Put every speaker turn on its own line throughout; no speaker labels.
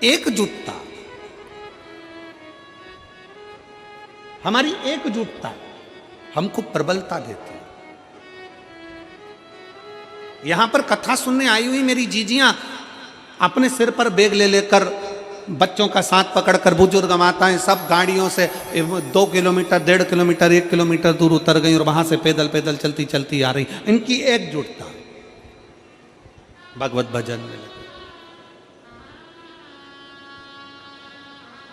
एकजुटता, हमारी एकजुटता हमको प्रबलता देती है। यहां पर कथा सुनने आई हुई मेरी जीजियां अपने सिर पर बैग ले लेकर, बच्चों का साथ पकड़कर, बुजुर्ग माताएं सब गाड़ियों से 2 किलोमीटर, 1.5 किलोमीटर, 1 किलोमीटर दूर उतर गई और वहां से पैदल पैदल चलती चलती आ रही। इनकी एकजुटता भगवत भजन में लगी।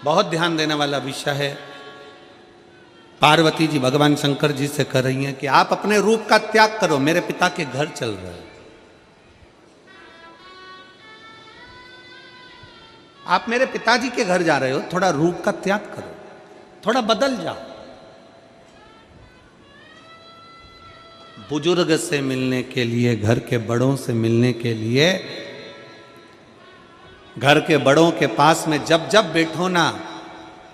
बहुत ध्यान देने वाला विषय है। पार्वती जी भगवान शंकर जी से कह रही हैं कि आप अपने रूप का त्याग करो, मेरे पिता के घर चल रहे हैं। आप मेरे पिताजी के घर जा रहे हो, थोड़ा रूप का त्याग करो, थोड़ा बदल जाओ। बुजुर्ग से मिलने के लिए, घर के बड़ों से मिलने के लिए, घर के बड़ों के पास में जब जब बैठो ना,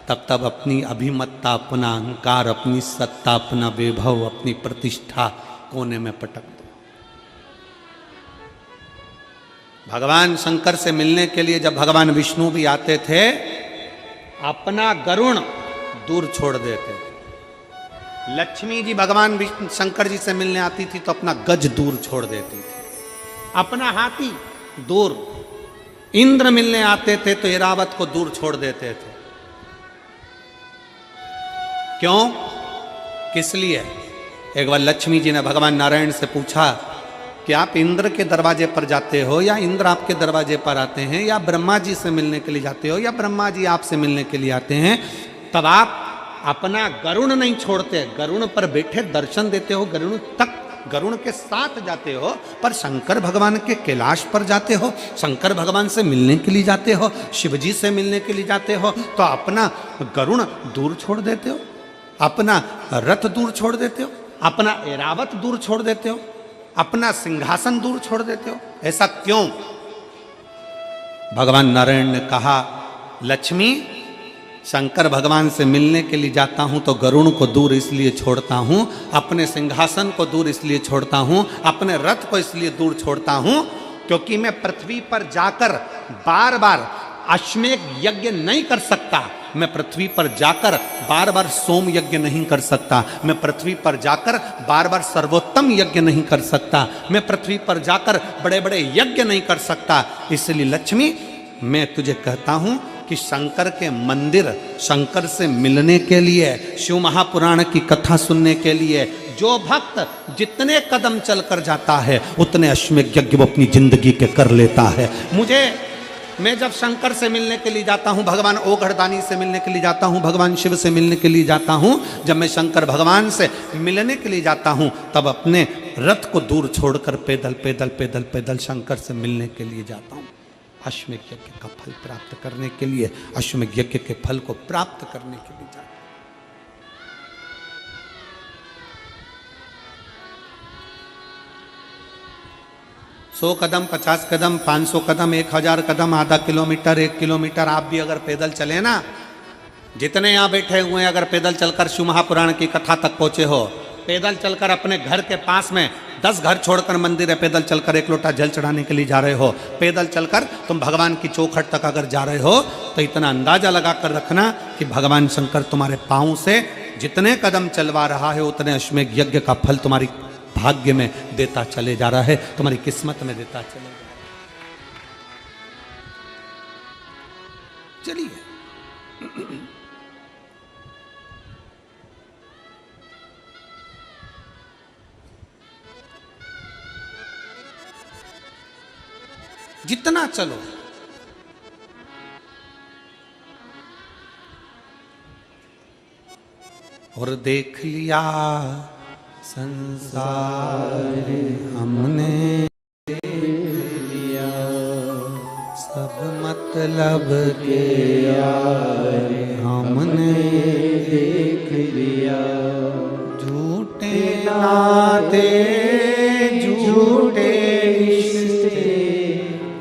तब तब अपनी अभिमत्ता, अपना अहंकार, अपनी सत्ता, अपना वैभव, अपनी प्रतिष्ठा कोने में पटक दो। भगवान शंकर से मिलने के लिए जब भगवान विष्णु भी आते थे, अपना गरुण दूर छोड़ देते थे। लक्ष्मी जी भगवान शंकर जी से मिलने आती थी तो अपना गज दूर छोड़ देती थी, अपना हाथी दूर। इंद्र मिलने आते थे तो ऐरावत को दूर छोड़ देते थे। क्यों? किस लिए? एक बार लक्ष्मी जी ने भगवान नारायण से पूछा कि आप इंद्र के दरवाजे पर जाते हो या इंद्र आपके दरवाजे पर आते हैं, या ब्रह्मा जी से मिलने के लिए जाते हो या ब्रह्मा जी आपसे मिलने के लिए आते हैं? तब आप अपना गरुण नहीं छोड़ते, गरुण पर बैठे दर्शन देते हो, गरुण तक, गरुण के साथ जाते हो, पर शंकर भगवान के कैलाश पर जाते हो, शंकर भगवान से मिलने के लिए जाते हो, शिव जी से मिलने के लिए जाते हो, तो अपना गरुण दूर छोड़ देते हो, अपना रथ दूर छोड़ देते हो, अपना ऐरावत दूर छोड़ देते हो, अपना सिंहासन दूर छोड़ देते हो। ऐसा क्यों? भगवान नारायण ने कहा, लक्ष्मी, शंकर भगवान से मिलने के लिए जाता हूं तो गरुण को दूर इसलिए छोड़ता हूं, अपने सिंहासन को दूर इसलिए छोड़ता हूं, अपने रथ को इसलिए दूर छोड़ता हूं, क्योंकि मैं पृथ्वी पर जाकर बार बार अश्वमेध यज्ञ नहीं कर सकता, मैं पृथ्वी पर जाकर बार बार सोम यज्ञ नहीं कर सकता, मैं पृथ्वी पर जाकर बार बार सर्वोत्तम यज्ञ नहीं कर सकता, मैं पृथ्वी पर जाकर बड़े बड़े यज्ञ नहीं कर सकता। इसलिए लक्ष्मी, मैं तुझे कहता हूं कि शंकर के मंदिर, शंकर से मिलने के लिए, शिव महापुराण की कथा सुनने के लिए जो भक्त जितने कदम चलकर जाता है उतने अश्वमेध यज्ञ वो अपनी जिंदगी के कर लेता है। मैं जब शंकर से मिलने के लिए जाता हूँ, भगवान ओघड़दानी से मिलने के लिए जाता हूँ, भगवान शिव से मिलने के लिए जाता हूँ, जब मैं शंकर भगवान से मिलने के लिए जाता हूँ तब अपने रथ को दूर छोड़कर पैदल पैदल पैदल पैदल शंकर से मिलने के लिए जाता हूँ, अश्वमेध यज्ञ का फल प्राप्त करने के लिए, अश्वमेध यज्ञ के फल को प्राप्त करने के लिए जाता हूँ। 100 कदम, 50 कदम, 500 कदम, 1000 कदम, आधा किलोमीटर, 1 किलोमीटर आप भी अगर पैदल चले ना, जितने यहाँ बैठे हुए हैं अगर पैदल चलकर शिव महापुराण की कथा तक पहुंचे हो, पैदल चलकर अपने घर के पास में 10 घर छोड़कर मंदिर है, पैदल चलकर 1 लोटा जल चढ़ाने के लिए जा रहे हो, पैदल चलकर तुम भगवान की चौखट तक अगर जा रहे हो, तो इतना अंदाजा लगा कर रखना कि भगवान शंकर तुम्हारे पाँव से जितने कदम चलवा रहा है उतने अश्वमेध यज्ञ का फल तुम्हारी भाग्य में देता चले जा रहा है, तुम्हारी किस्मत में देता चले जा रहा है। चलिए जितना चलो, और देख लिया संसार हमने, देख लिया सब मतलब के यार हमने, देख लिया झूठे नाते, झूठे रिश्ते,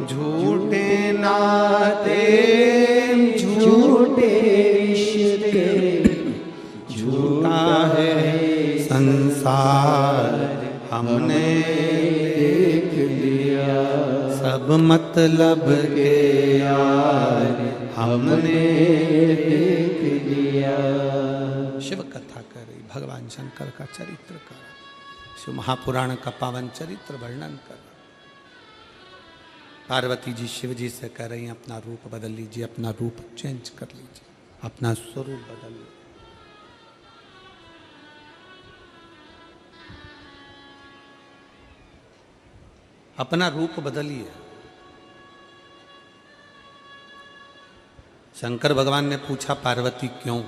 झूठे नाते, झूठे रिश्ते, झूठा है संसार हमने देख लिया, सब सब मतलब के यार हमने देख लिया। शिव कथा कर रही, भगवान शंकर का चरित्र कर, शिव महापुराण का पावन चरित्र वर्णन कर। पार्वती जी शिव जी से कह रही हैं अपना रूप बदल लीजिए, अपना रूप चेंज कर लीजिए, अपना स्वरूप बदल लीजिए। अपना रूप बदलिए। शंकर भगवान ने पूछा पार्वती क्यों,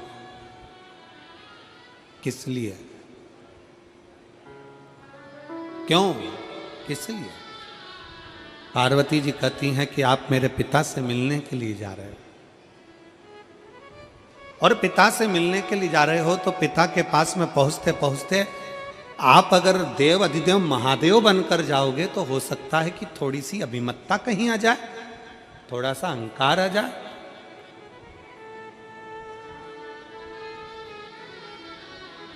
किस लिए, क्यों, किस लिए? पार्वती जी कहती हैं कि आप मेरे पिता से मिलने के लिए जा रहे हो, और पिता से मिलने के लिए जा रहे हो तो पिता के पास में पहुंचते पहुंचते आप अगर देव अधिदेव महादेव बनकर जाओगे तो हो सकता है कि थोड़ी सी अभिमत्ता कहीं आ जाए, थोड़ा सा अहंकार आ जाए।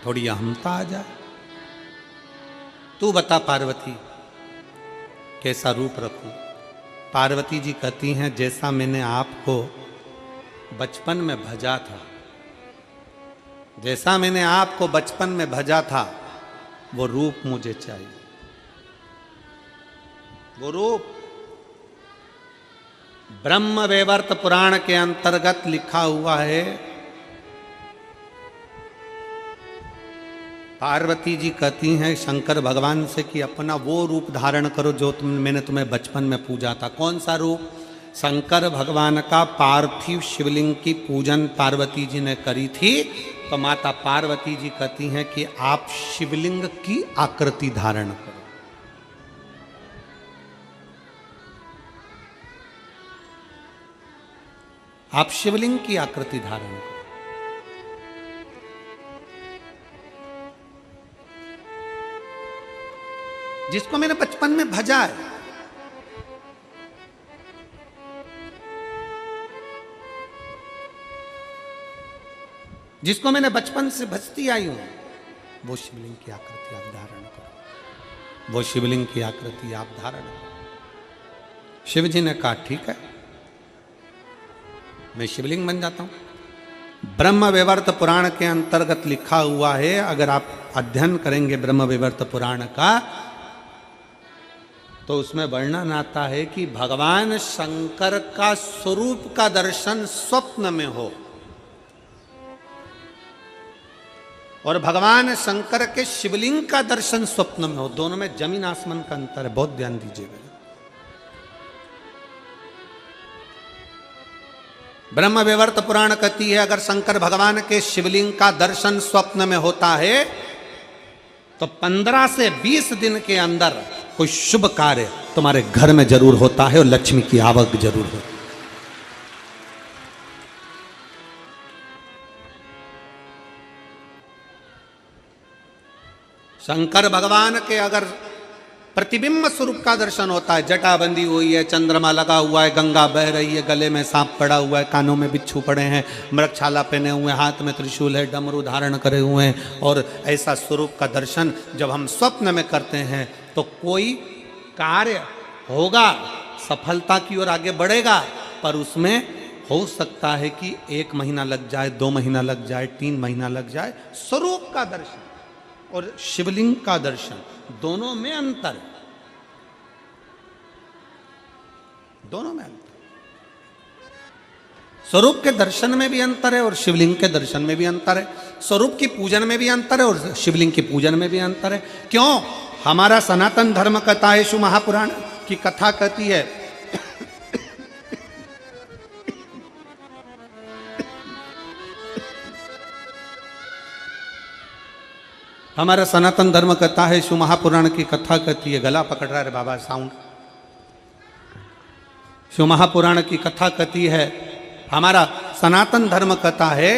थोड़ी अहमता आ जाए। तू बता पार्वती कैसा रूप रखूं? पार्वती जी कहती हैं जैसा मैंने आपको बचपन में भजा था, जैसा मैंने आपको बचपन में भजा था वो रूप मुझे चाहिए। वो रूप ब्रह्म वैवर्त पुराण के अंतर्गत लिखा हुआ है। पार्वती जी कहती हैं शंकर भगवान से कि अपना वो रूप धारण करो जो मैंने तुम्हें बचपन में पूजा था। कौन सा रूप? शंकर भगवान का पार्थिव शिवलिंग की पूजन पार्वती जी ने करी थी, तो माता पार्वती जी कहती हैं कि आप शिवलिंग की आकृति धारण करो। आप शिवलिंग की आकृति धारण करो। जिसको मैंने बचपन में भजा है, जिसको मैंने बचपन से भजती आई हूं, वो शिवलिंग की आकृति आप धारण करो, वो शिवलिंग की आकृति आप धारण करो। शिव जी ने कहा ठीक है, मैं शिवलिंग बन जाता हूं। ब्रह्म वैवर्त पुराण के अंतर्गत लिखा हुआ है, अगर आप अध्ययन करेंगे ब्रह्म वैवर्त पुराण का तो उसमें वर्णन आता है कि भगवान शंकर का स्वरूप का दर्शन स्वप्न में हो और भगवान शंकर के शिवलिंग का दर्शन स्वप्न में हो, दोनों में जमीन आसमान का अंतर है। बहुत ध्यान दीजिएगा। ब्रह्म वैवर्त पुराण कहती है अगर शंकर भगवान के शिवलिंग का दर्शन स्वप्न में होता है तो 15 से 20 दिन के अंदर कोई शुभ कार्य तुम्हारे घर में जरूर होता है और लक्ष्मी की आवक जरूर होती है। शंकर भगवान के अगर प्रतिबिंब स्वरूप का दर्शन होता है, जटा बंदी हुई है, चंद्रमा लगा हुआ है, गंगा बह रही है, गले में सांप पड़ा हुआ है, कानों में बिच्छू पड़े हैं, मृगछाला पहने हुए, हाथ में त्रिशूल है, डमरू धारण करे हुए हैं, और ऐसा स्वरूप का दर्शन जब हम स्वप्न में करते हैं तो कोई कार्य होगा, सफलता की ओर आगे बढ़ेगा, पर उसमें हो सकता है कि 1 महीना लग जाए, 2 महीना लग जाए, 3 महीना लग जाए। स्वरूप का दर्शन और शिवलिंग का दर्शन दोनों में अंतर है, दोनों में अंतर। स्वरूप के दर्शन में भी अंतर है और शिवलिंग के दर्शन में भी अंतर है। स्वरूप की पूजन में भी अंतर है और शिवलिंग की पूजन में भी अंतर है। क्यों? हमारा सनातन धर्म कहता है, शिव महापुराण की कथा कहती है हमारा सनातन धर्म कहता है, शिव महापुराण की कथा कहती है, गला पकड़ रहा है बाबा साउंड। शिव महापुराण की कथा कहती है, हमारा सनातन धर्म कहता है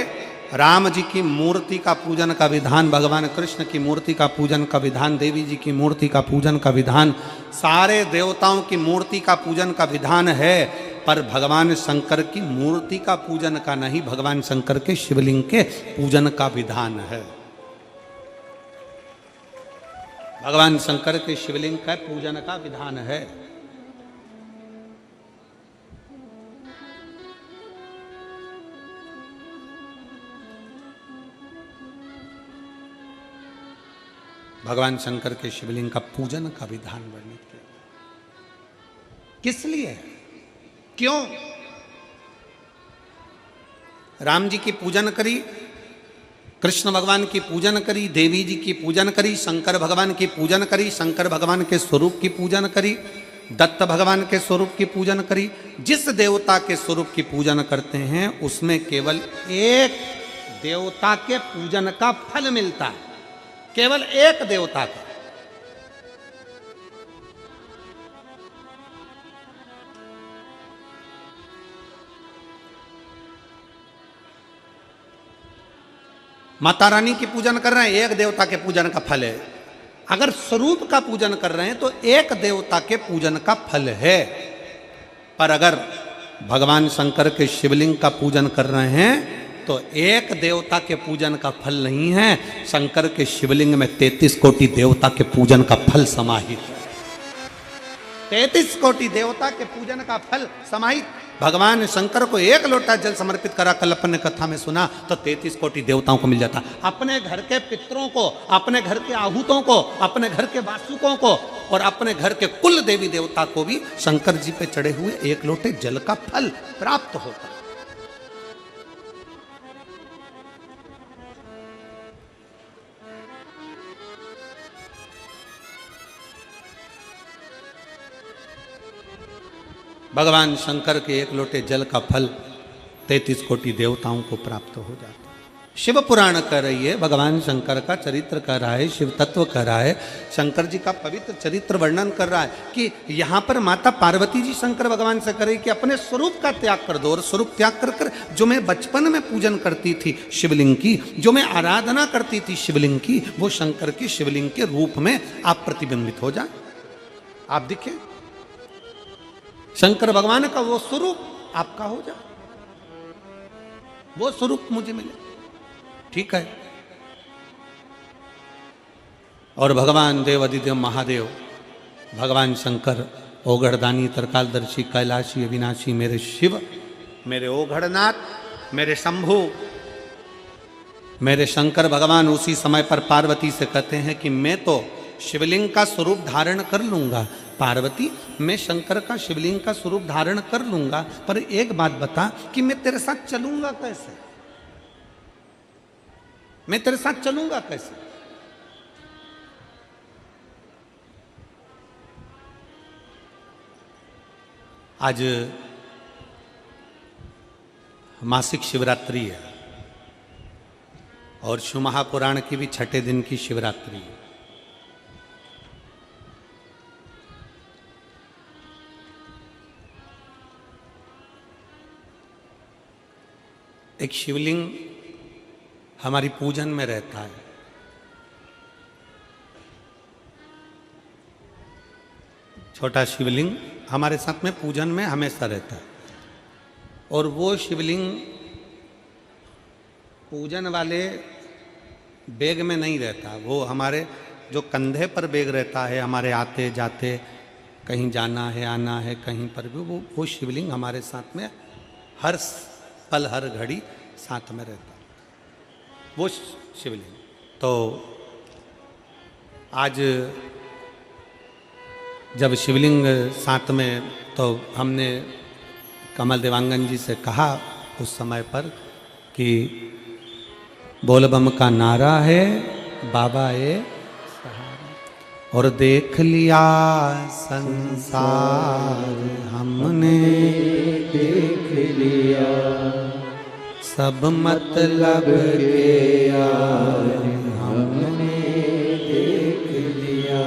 राम जी की मूर्ति का पूजन का विधान, भगवान कृष्ण की मूर्ति का पूजन का विधान, देवी जी की मूर्ति का पूजन का विधान, सारे देवताओं की मूर्ति का पूजन का विधान है, पर भगवान शंकर की मूर्ति का पूजन का नहीं, भगवान शंकर के शिवलिंग के पूजन का विधान है। भगवान शंकर के शिवलिंग का पूजन का विधान है। भगवान शंकर के शिवलिंग का पूजन का विधान वर्णित किया। किस लिए, क्यों? राम जी की पूजन करी, कृष्ण भगवान की पूजन करी, देवी जी की पूजन करी, शंकर भगवान की पूजन करी, शंकर भगवान के स्वरूप की पूजन करी, दत्त भगवान के स्वरूप की पूजन करी। जिस देवता के स्वरूप की पूजन करते हैं उसमें केवल एक देवता के पूजन का फल मिलता है, केवल एक देवता का। माता रानी की पूजन कर रहे हैं, एक देवता के पूजन का फल है। अगर स्वरूप का पूजन कर रहे हैं तो एक देवता के पूजन का फल है। पर अगर भगवान शंकर के शिवलिंग का पूजन कर रहे हैं तो एक देवता के पूजन का फल नहीं है, शंकर के शिवलिंग में 33 कोटि देवता के पूजन का फल समाहित है। 33 कोटि देवता के पूजन का फल समाहित। भगवान शंकर को एक लोटा जल समर्पित करा, कल अपन ने कथा में सुना, तो 33 कोटि देवताओं को मिल जाता। अपने घर के पितरों को, अपने घर के आहूतों को, अपने घर के वासुकों को और अपने घर के कुल देवी देवता को भी शंकर जी पे चढ़े हुए एक लोटे जल का फल प्राप्त होता। भगवान शंकर के एक लोटे जल का फल 33 कोटि देवताओं को प्राप्त हो जाता है। शिव पुराण कह रही है, भगवान शंकर का चरित्र कह रहा है, शिव तत्व कह रहा है, शंकर जी का पवित्र चरित्र वर्णन कर रहा है कि यहाँ पर माता पार्वती जी शंकर भगवान से करे कि अपने स्वरूप का त्याग कर दो। और स्वरूप त्याग कर कर जो मैं बचपन में पूजन करती थी शिवलिंग की, जो मैं आराधना करती थी शिवलिंग की, वो शंकर की शिवलिंग के रूप में आप प्रतिबिंबित हो जाए, आप दिखे, शंकर भगवान का वो स्वरूप आपका हो जाए, वो स्वरूप मुझे मिले, ठीक है। और भगवान देव अधिदेव महादेव, भगवान शंकर ओघड़दानी तरकालदर्शी कैलाशी अविनाशी मेरे शिव, मेरे ओघड़नाथ, मेरे शंभु, मेरे शंकर भगवान उसी समय पर पार्वती से कहते हैं कि मैं तो शिवलिंग का स्वरूप धारण कर लूंगा, पार्वती मैं शंकर का शिवलिंग का स्वरूप धारण कर लूंगा, पर एक बात बता कि मैं तेरे साथ चलूंगा कैसे, मैं तेरे साथ चलूंगा कैसे। आज मासिक शिवरात्रि है और शिव महापुराण की भी 6ठे दिन की शिवरात्रि है। एक शिवलिंग हमारी पूजन में रहता है, छोटा शिवलिंग हमारे साथ में पूजन में हमेशा रहता है। और वो शिवलिंग पूजन वाले बैग में नहीं रहता, वो हमारे जो कंधे पर बैग रहता है, हमारे आते जाते कहीं जाना है आना है कहीं पर भी वो शिवलिंग हमारे साथ में हर पल हर घड़ी साथ में रहता वो शिवलिंग। तो आज जब शिवलिंग साथ में, तो हमने कमल देवांगन जी से कहा उस समय पर कि बोलबम का नारा है बाबा ए सहारा, और देख लिया संसार हमने, देख लिया सब मतलब के यार हमने, देख लिया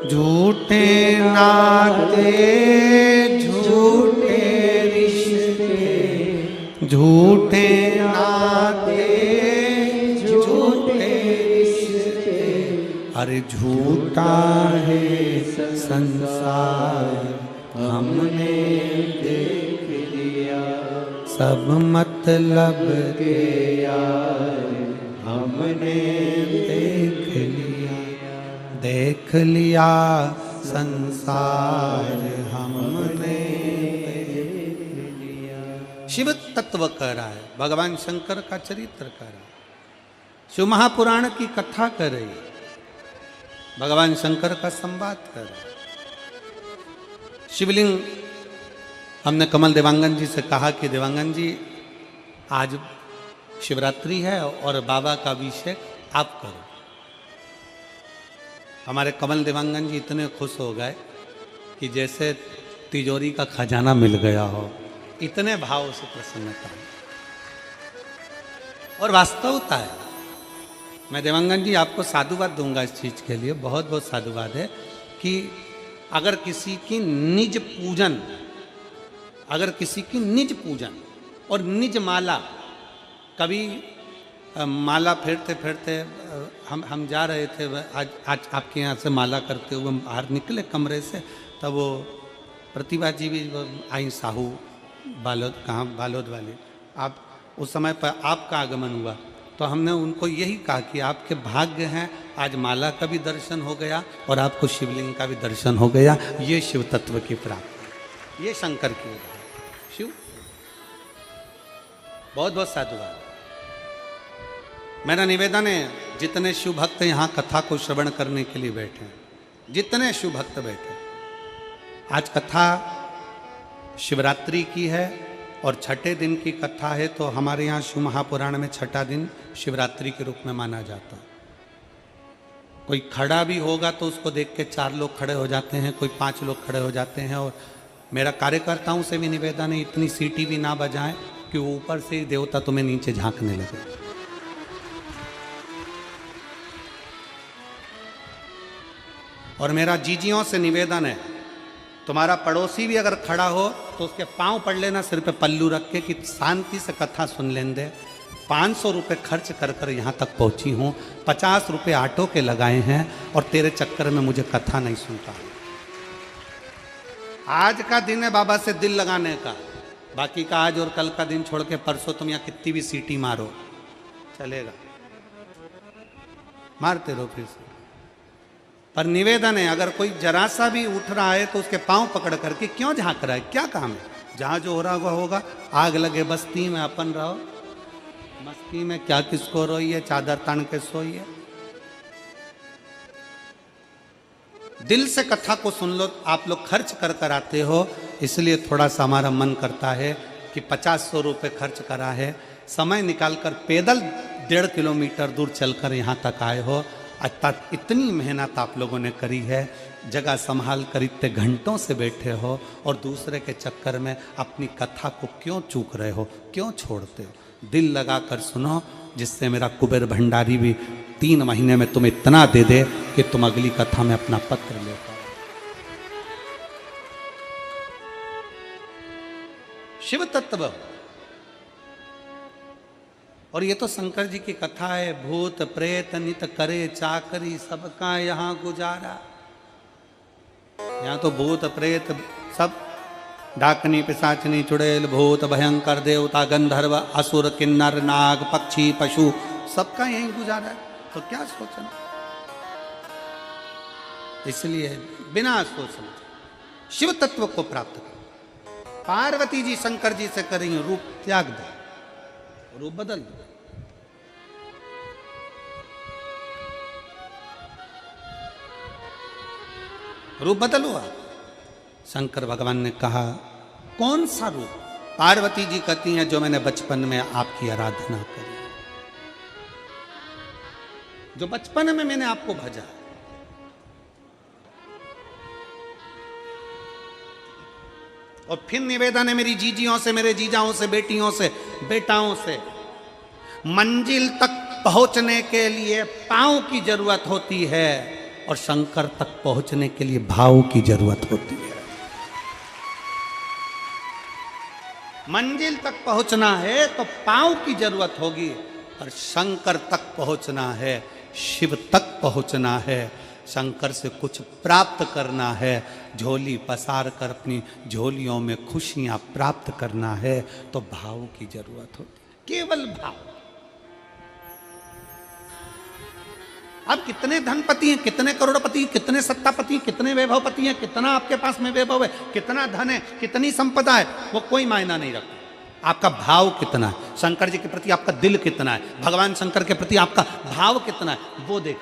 झूठे नाते झूठे रिश्ते, झूठे नाते झूठे रिश्ते, अरे झूठा है संसार हमने देख लिया सब मतलब के यार हमने देख लिया, देख लिया संसार हमने देख लिया। शिव तत्व कह रहा है, भगवान शंकर का चरित्र कह रहा है, शिव महापुराण की कथा कर रही है। भगवान शंकर का संवाद कर रहे हैं। शिवलिंग, हमने कमल देवांगन जी से कहा कि देवांगन जी आज शिवरात्रि है और बाबा का अभिषेक आप करो। हमारे कमल देवांगन जी इतने खुश हो गए कि जैसे तिजोरी का खजाना मिल गया हो, इतने भाव से प्रसन्नता। और वास्तवता है, मैं देवांगन जी आपको साधुवाद दूंगा इस चीज के लिए, बहुत बहुत साधुवाद है कि अगर किसी की निज पूजन, अगर किसी की निज पूजन और निज माला, कभी माला फेरते फेरते हम जा रहे थे, आज आपके यहाँ से माला करते हुए बाहर निकले कमरे से, तब वो प्रतिभा जी भी आई, साहू बालोद, कहाँ बालोद वाली, आप उस समय पर आपका आगमन हुआ तो हमने उनको यही कहा कि आपके भाग्य हैं, आज माला का भी दर्शन हो गया और आपको शिवलिंग का भी दर्शन हो गया। ये शिव तत्व की प्राप्ति, ये शंकर की उदाहरण। शिव बहुत बहुत साधुवाद। मेरा निवेदन है, जितने शिव भक्त यहाँ कथा को श्रवण करने के लिए बैठे हैं, जितने शिव भक्त बैठे, आज कथा शिवरात्रि की है और छठे दिन की कथा है, तो हमारे यहाँ शिव महापुराण में छठा दिन शिवरात्रि के रूप में माना जाता है। कोई खड़ा भी होगा तो उसको देख के 4 लोग खड़े हो जाते हैं, कोई 5 लोग खड़े हो जाते हैं। और मेरा कार्यकर्ताओं से भी निवेदन है, इतनी सीटी भी ना बजाएं कि वो ऊपर से ही देवता तुम्हें नीचे झांकने लगे। और मेरा जीजियों से निवेदन है, तुम्हारा पड़ोसी भी अगर खड़ा हो तो उसके पांव पड़ लेना सिर पे पल्लू रख के कि शांति से कथा सुन लें दे। 500 रुपये खर्च कर कर यहाँ तक पहुँची हूँ, 50 रुपये ऑटो के लगाए हैं और तेरे चक्कर में मुझे कथा नहीं सुनता। आज का दिन है बाबा से दिल लगाने का, बाकी का आज और कल का दिन छोड़ के परसों तुम यहाँ कितनी भी सीटी मारो चलेगा, मारते रहो फिर से। पर निवेदन है, अगर कोई जरा सा भी उठ रहा है तो उसके पांव पकड़ करके क्यों झांक रहा है, क्या काम है, जहां जो हो रहा होगा। आग लगे बस्ती में अपन रहो, मस्ती में क्या किसको रोइए, चादर तान के सोइए। दिल से कथा को सुन लो। आप लोग खर्च कर कर आते हो, इसलिए थोड़ा सा हमारा मन करता है कि 50-100 रुपये खर्च करा है, समय निकालकर पैदल 1.5 किलोमीटर दूर चलकर यहाँ तक आए हो। अर्थात इतनी मेहनत आप लोगों ने करी है, जगह संभाल कर इतने घंटों से बैठे हो और दूसरे के चक्कर में अपनी कथा को क्यों चूक रहे हो, क्यों छोड़ते हो। दिल लगा कर सुनो, जिससे मेरा कुबेर भंडारी भी 3 महीने में तुम्हें इतना दे दे कि तुम अगली कथा में अपना पत्र ले पाओ। शिव तत्व, और ये तो शंकर जी की कथा है। भूत प्रेत नित करे चाकरी, सबका यहाँ गुजारा। यहाँ तो भूत प्रेत सब, डाकनी पिशाचनी चुड़ैल भूत भयंकर देवता गंधर्व असुर किन्नर नाग पक्षी पशु, सबका यहीं गुजारा है, तो क्या सोचना। इसलिए बिना सोच समझे शिव तत्व को प्राप्त करो। पार्वती जी शंकर जी से करेंगे रूप त्याग दो, रूप बदल दो। रूप बदलो आप। शंकर भगवान ने कहा कौन सा रूप? पार्वती जी कहती हैं जो मैंने बचपन में आपकी आराधना करी, जो बचपन में मैंने आपको भजा। और फिर निवेदन है मेरी जीजियों से, मेरे जीजाओं से, बेटियों से, बेटाओं से, मंजिल तक पहुंचने के लिए पांव की जरूरत होती है और शंकर तक पहुंचने के लिए भाव की जरूरत होती है। मंजिल तक पहुंचना है तो पांव की जरूरत होगी, और शंकर तक पहुंचना है, शिव तक पहुंचना है, शंकर से कुछ प्राप्त करना है, झोली पसार कर अपनी झोलियों में खुशियां प्राप्त करना है, तो भाव की जरूरत होती है, केवल भाव। अब कितने धनपति हैं, कितने करोड़पति, कितने सत्तापति, कितने वैभवपति हैं, कितना आपके पास में वैभव है, कितना धन है, कितनी संपदा है, वो कोई मायना नहीं रखता। आपका भाव कितना है, शंकर जी के प्रति आपका दिल कितना है, भगवान शंकर के प्रति आपका भाव कितना है, वो देखो।